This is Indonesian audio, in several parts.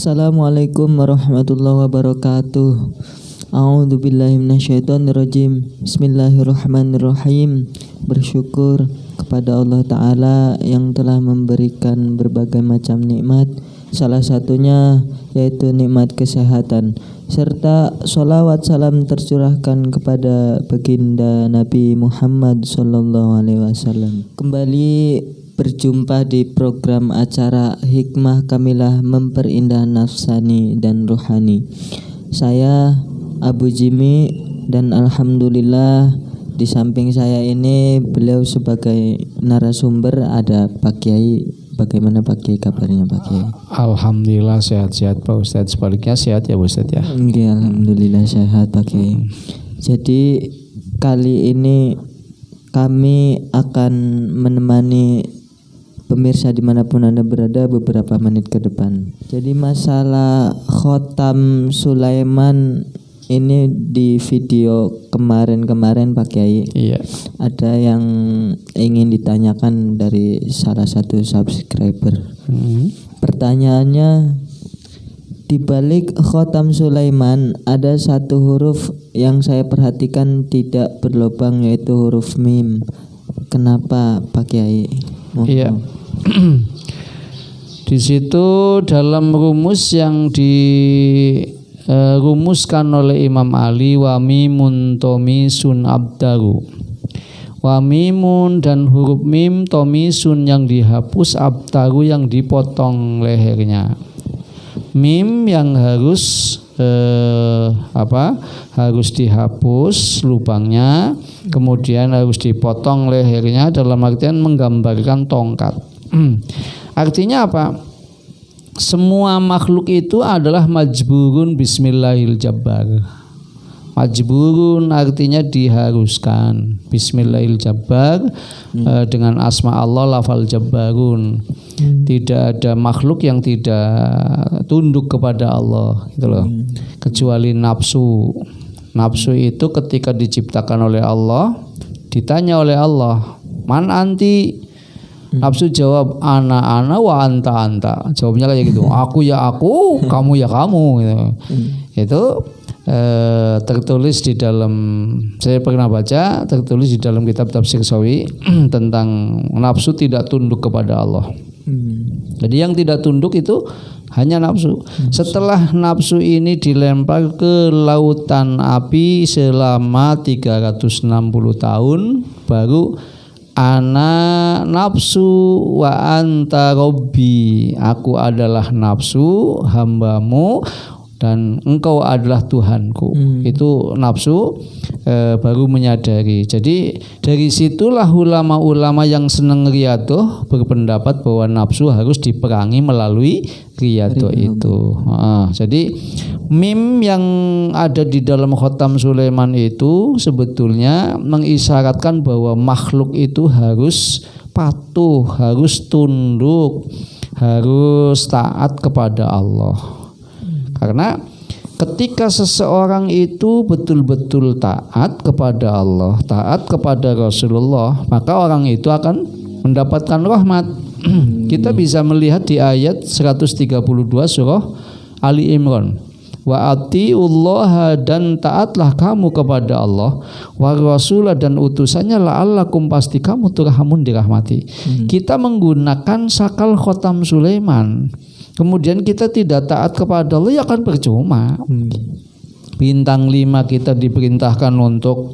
Assalamualaikum warahmatullahi wabarakatuh. A'udzu billahi minasyaitonirrajim. Bismillahirrahmanirrahim. Bersyukur kepada Allah Ta'ala yang telah memberikan berbagai macam nikmat, salah satunya yaitu nikmat kesehatan, serta sholawat salam tercurahkan kepada baginda Nabi Muhammad SAW. Kembali berjumpa di program acara Hikmah Kamilah Memperindah Nafsani dan Ruhani. Saya Abu Jimmy, dan alhamdulillah di samping saya ini beliau sebagai narasumber ada Pak Kiai. Bagaimana Pak Kiai kabarnya Pak Kiai? Alhamdulillah sehat-sehat Pak Ustadz. Sebaliknya sehat ya Pak Ustadz ya? Iya, alhamdulillah sehat Pak Kiai. Jadi kali ini kami akan menemani pemirsa dimanapun Anda berada beberapa menit ke depan. Jadi masalah Khotam Sulaiman ini di video kemarin Pak Kiai, iya, ada yang ingin ditanyakan dari salah satu subscriber. Pertanyaannya, di balik Khotam Sulaiman ada satu huruf yang saya perhatikan tidak berlubang, yaitu huruf mim. Kenapa Pak Kiai? Iya. Di situ dalam rumus yang dirumuskan oleh Imam Ali, wa mimun tomisun abdaru. Wa mimun dan huruf mim tomisun yang dihapus, abdaru yang dipotong lehernya. Mim yang harus harus dihapus lubangnya, kemudian harus dipotong lehernya, dalam artian menggambarkan tongkat. Artinya apa? Semua makhluk itu adalah majburun bismillahil jabbar. Majburun artinya diharuskan. Bismillahil jabbar, dengan asma Allah lafal jabbarun. Tidak ada makhluk yang tidak tunduk kepada Allah, gitu loh. Kecuali nafsu. Nafsu itu ketika diciptakan oleh Allah, ditanya oleh Allah, man anti? Nafsu jawab, ana wa anta. Jawabnya kayak gitu. Aku ya aku, kamu ya kamu, gitu. Itu tertulis di dalam, saya pernah baca, tertulis di dalam kitab Tafsir Sawi tentang nafsu tidak tunduk kepada Allah. Jadi yang tidak tunduk itu hanya nafsu. Setelah nafsu ini dilempar ke lautan api selama 360 tahun, baru ana nafsu wa anta robbi, aku adalah nafsu hambamu dan engkau adalah Tuhanku. Itu nafsu baru menyadari. Jadi dari situlah ulama-ulama yang senang riyadhah berpendapat bahwa nafsu harus diperangi melalui riyadhah itu. Jadi mim yang ada di dalam Khotam Sulaiman itu sebetulnya mengisyaratkan bahwa makhluk itu harus patuh, harus tunduk, harus taat kepada Allah. Karena ketika seseorang itu betul-betul taat kepada Allah, taat kepada Rasulullah, maka orang itu akan mendapatkan rahmat. Kita bisa melihat di ayat 132 surah Ali Imran. Wa atiullaha, dan taatlah kamu kepada Allah, wa rasulah, dan utusannya, la'allakum, pasti kamu turhamun, dirahmati. Kita menggunakan sakal Khotam Sulaiman, kemudian kita tidak taat kepada Allah, ya akan percuma. Bintang 5 kita diperintahkan untuk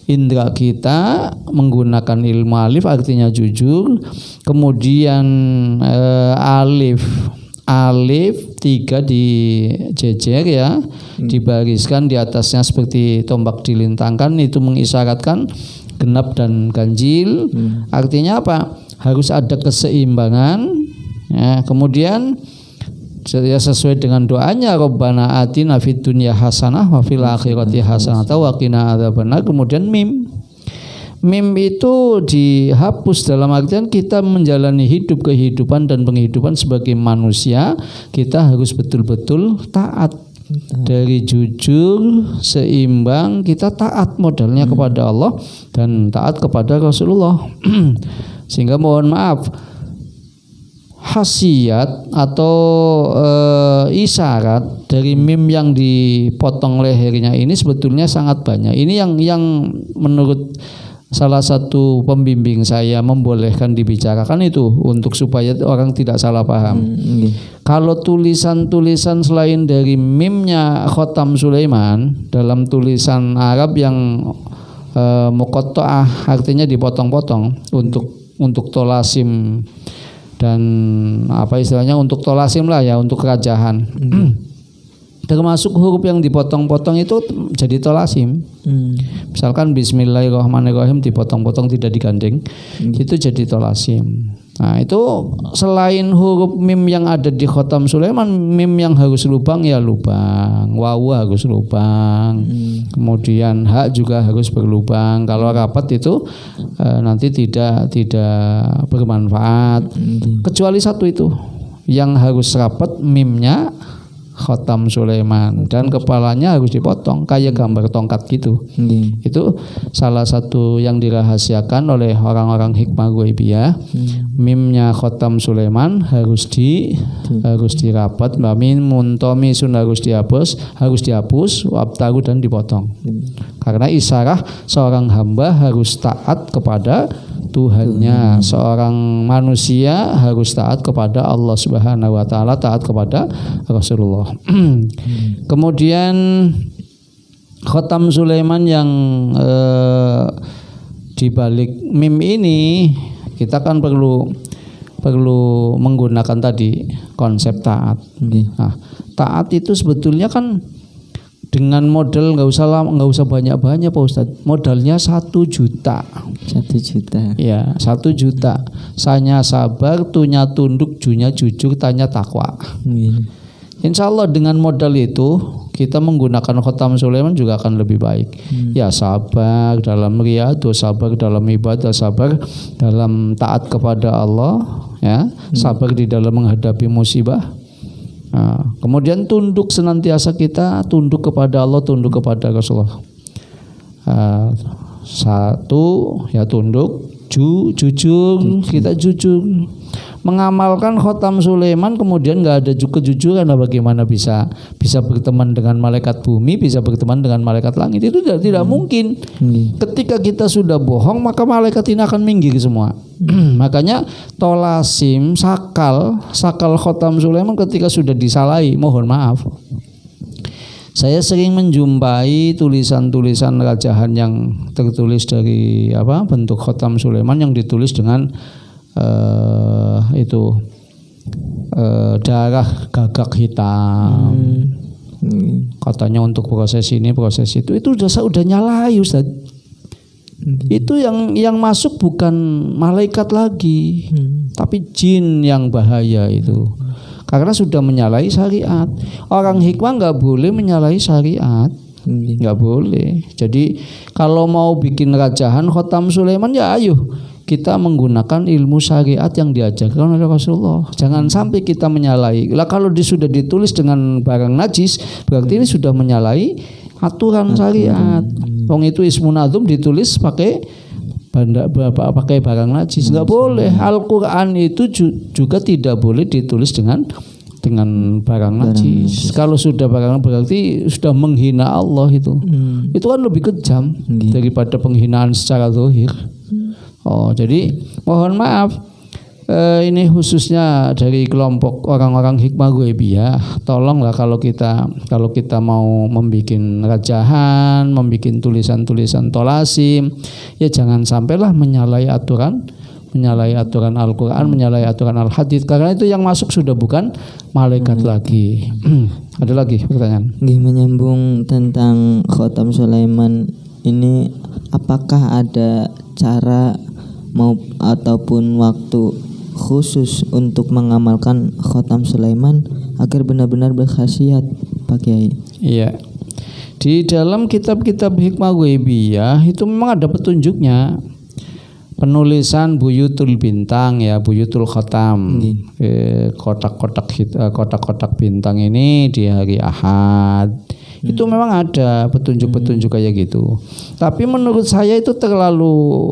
indra kita menggunakan ilmu alif, artinya jujur. Kemudian alif 3 dijejer ya, dibariskan di atasnya seperti tombak dilintangkan, itu mengisyaratkan genap dan ganjil. Artinya apa? Harus ada keseimbangan. Ya, kemudian sesuai dengan doanya, Rabbana atina fid dunya hasanah wa fil akhirati hasanah wa qina adzabannar. Kemudian mim itu dihapus, dalam artian kita menjalani kehidupan dan penghidupan sebagai manusia, kita harus betul-betul taat. Dari jujur, seimbang, kita taat modalnya kepada Allah dan taat kepada Rasulullah. Sehingga mohon maaf, khasiat atau isyarat dari mim yang dipotong lehernya ini sebetulnya sangat banyak. Ini yang menurut salah satu pembimbing saya membolehkan dibicarakan itu untuk supaya orang tidak salah paham. Kalau tulisan-tulisan selain dari mimnya Khatam Sulaiman dalam tulisan Arab yang muqatta'ah artinya dipotong-potong untuk tolasim dan apa istilahnya untuk tolasim lah ya, untuk kerajaan. Termasuk huruf yang dipotong-potong itu jadi tolasim. Misalkan Bismillahirrahmanirrahim dipotong-potong tidak digandeng, itu jadi tolasim. Nah itu selain huruf mim yang ada di Khatam Sulaiman, mim yang harus lubang ya lubang, wawu harus lubang, kemudian hak juga harus berlubang. Kalau rapat itu nanti tidak bermanfaat. Kecuali satu itu yang harus rapat, mimnya Khatam Sulaiman dan kepalanya harus dipotong kayak gambar tongkat gitu. Itu salah satu yang dirahasiakan oleh orang-orang hikmah ghaibiyah. Mimnya Khatam Sulaiman harus dirapat, mim muntomisun harus dihapus, wabtaru dan dipotong. Karena isyarah seorang hamba harus taat kepada Tuhannya, seorang manusia harus taat kepada Allah Subhanahu wa taala, taat kepada Rasulullah. Kemudian Khatam Sulaiman yang dibalik mim ini kita kan perlu menggunakan tadi konsep taat. Nah, taat itu sebetulnya kan dengan modal nggak usah banyak-banyak Pak Ustadz. Modalnya 1 juta. 1 juta. Ya, 1 juta. Sanya sabar, tunya tunduk, junya jujur, tanya takwa. Insya Allah dengan modal itu kita menggunakan Khatam Sulaiman juga akan lebih baik. Ya sabar dalam riyadhah, sabar dalam ibadah, sabar dalam taat kepada Allah, ya, sabar di dalam menghadapi musibah. Nah, kemudian tunduk senantiasa kita tunduk kepada Allah, tunduk kepada Rasulullah. Satu ya tunduk, jujur, kita jujur mengamalkan Khatam Sulaiman, kemudian nggak ada kejujuran, bagaimana bisa berteman dengan malaikat bumi, bisa berteman dengan malaikat langit? Itu tidak mungkin. Ketika kita sudah bohong, maka malaikat ini akan minggir semua. Makanya tolasim sakal Khatam Sulaiman ketika sudah disalahi, mohon maaf. Saya sering menjumpai tulisan-tulisan rajahan yang tertulis dari bentuk Khatam Sulaiman yang ditulis dengan darah gagak hitam. Katanya untuk proses ini proses itu udah nyalai Ustaz. Itu yang masuk bukan malaikat lagi, tapi jin yang bahaya itu. Karena sudah menyalahi syariat. Orang hikmah nggak boleh menyalahi syariat, nggak boleh. Jadi kalau mau bikin rajahan Khatam Sulaiman ya ayo kita menggunakan ilmu syariat yang diajarkan oleh Rasulullah. Jangan sampai kita menyalahi. Lah kalau sudah ditulis dengan barang najis, berarti ini sudah menyalahi aturan syariat. Wong itu Ismun Azum ditulis pakai barang najis, nggak boleh. Al-Quran itu juga tidak boleh ditulis dengan barang najis. Kalau sudah barang berarti sudah menghina Allah itu. Itu kan lebih kejam daripada penghinaan secara zahir. Jadi mohon maaf, ini khususnya dari kelompok orang-orang hikmah ghaibiyah, tolonglah kalau kita mau membuat rajahan, membuat tulisan-tulisan tolasim, ya jangan sampailah menyalahi aturan Al-Quran, menyalahi aturan Al-Hadits, karena itu yang masuk sudah bukan malaikat lagi. Ada lagi pertanyaan? Menyambung tentang Khatam Sulaiman ini, apakah ada cara ataupun waktu khusus untuk mengamalkan Khatam Sulaiman agar benar-benar berkhasiat, Pak Kiai? Iya. Di dalam kitab-kitab hikmah ghaibiyah itu memang ada petunjuknya. Penulisan Buyutul Bintang ya, Buyutul Khatam. Kotak-kotak bintang ini di hari Ahad. Itu memang ada petunjuk-petunjuk kayak gitu. Tapi menurut saya itu terlalu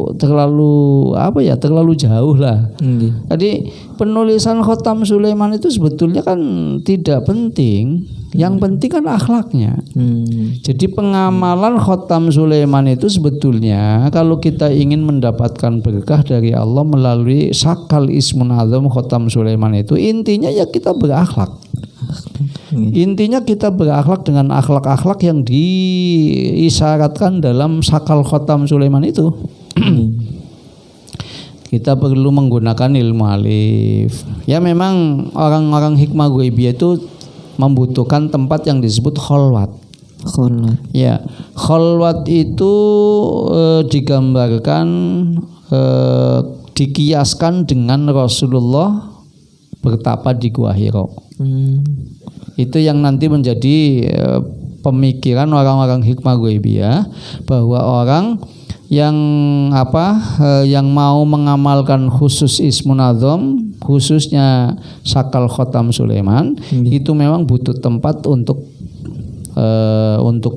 jauh lah. Jadi penulisan Khatam Sulaiman itu sebetulnya kan tidak penting. Yang penting kan akhlaknya. Jadi pengamalan Khatam Sulaiman itu sebetulnya kalau kita ingin mendapatkan berkah dari Allah melalui Sakal Ismun Azam Khatam Sulaiman itu intinya ya kita berakhlak. Intinya kita berakhlak dengan akhlak-akhlak yang diisyaratkan dalam Sakal Khatam Sulaiman itu. Kita perlu menggunakan ilmu alif. Ya memang orang-orang hikmah ghaibiyah itu membutuhkan tempat yang disebut kholwat. Ya, kholwat itu digambarkan dikiaskan dengan Rasulullah bertapa di Gua Hira. Itu yang nanti menjadi pemikiran orang-orang hikmah ghaibiyah bahwa orang yang mau mengamalkan khusus Ismun Azam, khususnya Sakal Khatam Sulaiman, itu memang butuh tempat untuk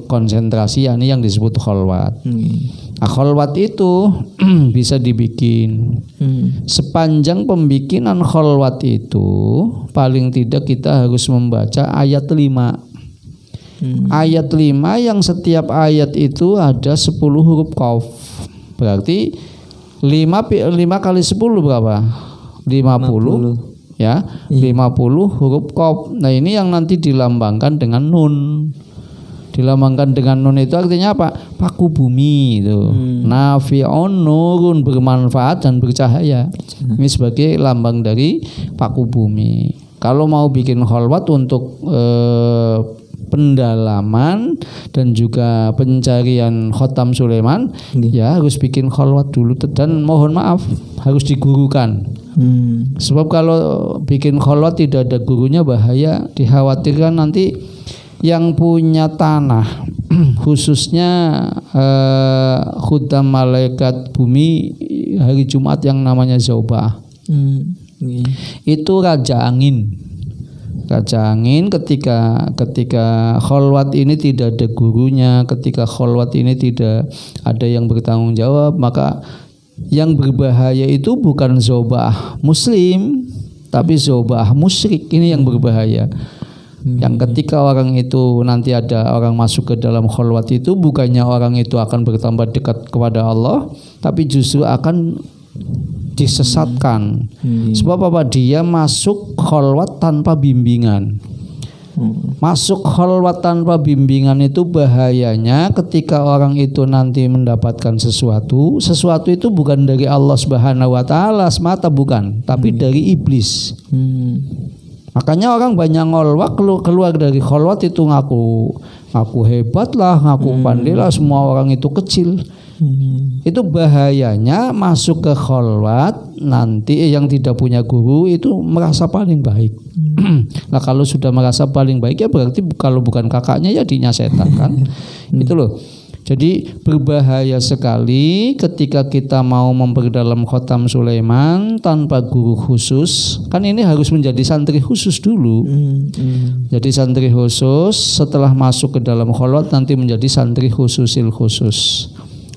konsentrasi, yakni yang disebut kholwat. Nah, kholwat itu bisa dibikin. Sepanjang pembikinan kholwat itu paling tidak kita harus membaca ayat 5. Ayat 5 yang setiap ayat itu ada 10 huruf qaf. Berarti 5 kali 10 berapa? 50. Ya, 50 huruf qaf. Nah, ini yang nanti dilambangkan dengan nun. Dilambangkan dengan nun itu artinya apa? Paku bumi itu. Nafi'un nurun, bermanfaat dan bercahaya. Ini sebagai lambang dari paku bumi. Kalau mau bikin kholwat untuk pendalaman dan juga pencarian Khatam Sulaiman, ya harus bikin kholwat dulu dan mohon maaf harus digurukan. Sebab kalau bikin kholwat tidak ada gurunya bahaya, dikhawatirkan nanti yang punya tanah khususnya khuddam malaikat bumi hari Jumat yang namanya Zaubah. Itu raja angin. Raja angin ketika kholwat ini tidak ada gurunya, ketika kholwat ini tidak ada yang bertanggung jawab, maka yang berbahaya itu bukan Zaubah muslim, tapi Zaubah musyrik. Ini yang berbahaya. Yang ketika orang itu nanti ada orang masuk ke dalam kholwat itu, bukannya orang itu akan bertambah dekat kepada Allah, tapi justru akan disesatkan. Sebab apa? Dia masuk kholwat tanpa bimbingan. Masuk kholwat tanpa bimbingan itu bahayanya ketika orang itu nanti mendapatkan sesuatu itu bukan dari Allah Subhanahu wa taala semata, bukan, tapi dari iblis. Makanya orang banyak ngolwat keluar dari kholwat itu ngaku hebat lah, ngaku pandai lah, semua orang itu kecil. Itu bahayanya masuk ke kholwat nanti yang tidak punya guru itu merasa paling baik. Nah kalau sudah merasa paling baik ya berarti kalau bukan kakaknya ya dinya setan kan. Itu loh. Jadi berbahaya sekali ketika kita mau memperdalam Khatam Sulaiman tanpa guru khusus. Kan ini harus menjadi santri khusus dulu. Jadi santri khusus setelah masuk ke dalam kholwat nanti menjadi santri khususil khusus.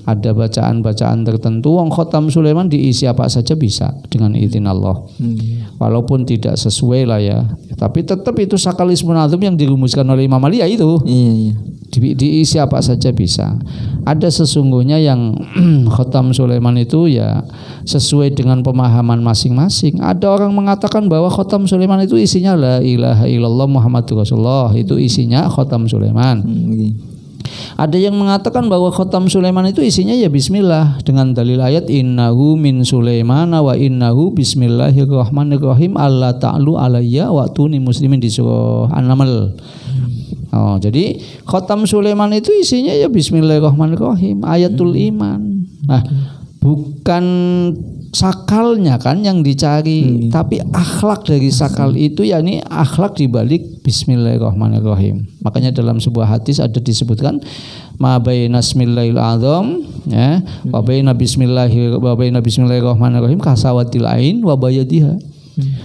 Ada bacaan-bacaan tertentu. Wong Khatam Sulaiman diisi apa saja bisa dengan izin Allah. Walaupun tidak sesuai lah ya. Tapi tetap itu Sakal Ismun Azam yang dirumuskan oleh Imam Ali ya itu. Diisi apa saja bisa. Ada sesungguhnya yang Khatam Sulaiman itu ya sesuai dengan pemahaman masing-masing. Ada orang mengatakan bahwa Khatam Sulaiman itu isinya la ilaha illallah Muhammadur Rasulullah. Itu isinya Khatam Sulaiman. Ada yang mengatakan bahwa Khatam Sulaiman itu isinya ya bismillah dengan dalil ayat innahu min Sulaiman wa innahu bismillahirrahmanirrahim alla ta'lu alayya wa tuni muslimin di surah An-Naml. Oh, jadi Khatam Sulaiman itu isinya ya bismillahirrahmanirrahim, ayatul iman. Nah, bukan sakalnya kan yang dicari, tapi akhlak dari sakal itu yakni akhlak dibalik bismillahirrahmanirrahim. Makanya dalam sebuah hadis ada disebutkan ma baina bismillahil azam ya wa baina bismillahirrahmanirrahim kasawatil ain wa bayadiha.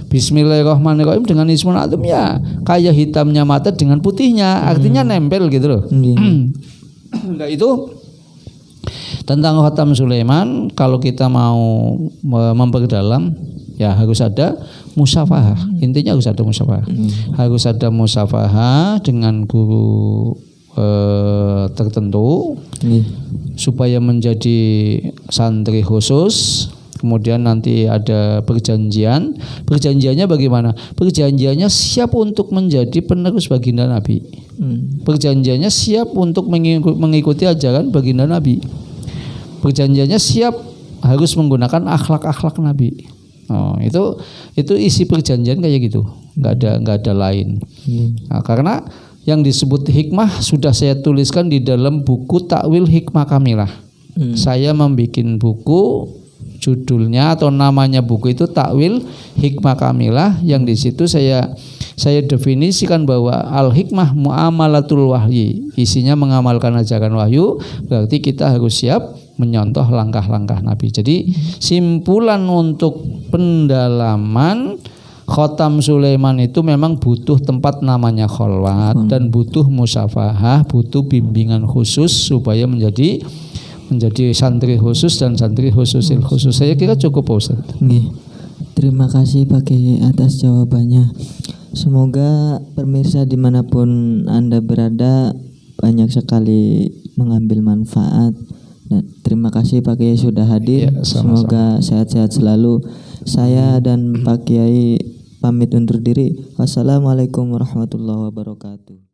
Bismillahirrahmanirrahim dengan ismul azam ya kayak hitamnya mata dengan putihnya, artinya nempel gitu loh. Nah itu tentang Khatam Sulaiman. Kalau kita mau memperdalam ya harus ada musafahah. Intinya harus ada musafahah. Harus ada musafahah dengan guru tertentu supaya menjadi santri khusus. Kemudian nanti ada perjanjian. Perjanjiannya bagaimana? Perjanjiannya siap untuk menjadi penerus baginda Nabi. Perjanjiannya siap untuk mengikuti ajaran baginda Nabi. Perjanjiannya siap harus menggunakan akhlak-akhlak Nabi. Oh, itu isi perjanjian kayak gitu. Nggak ada lain. Nah, karena yang disebut hikmah sudah saya tuliskan di dalam buku Takwil Hikmah Kamilah. Saya membuat buku, judulnya atau namanya buku itu Takwil Hikmah Kamilah, yang di situ saya definisikan bahwa al-hikmah muamalatul wahyi, isinya mengamalkan ajaran wahyu, berarti kita harus siap menyontoh langkah-langkah Nabi. Jadi simpulan untuk pendalaman Khatam Sulaiman itu memang butuh tempat namanya kholwat dan butuh musafahah, butuh bimbingan khusus supaya menjadi santri khusus dan santri khususil khusus. Saya kira cukup Pak Ustaz. Terima kasih Pak Kiai atas jawabannya. Semoga pemirsa dimanapun Anda berada banyak sekali mengambil manfaat. Dan terima kasih Pak Kiai sudah hadir. Ya, sama-sama. Semoga sehat-sehat selalu. Saya dan Pak Kiai pamit undur diri. Wassalamualaikum warahmatullahi wabarakatuh.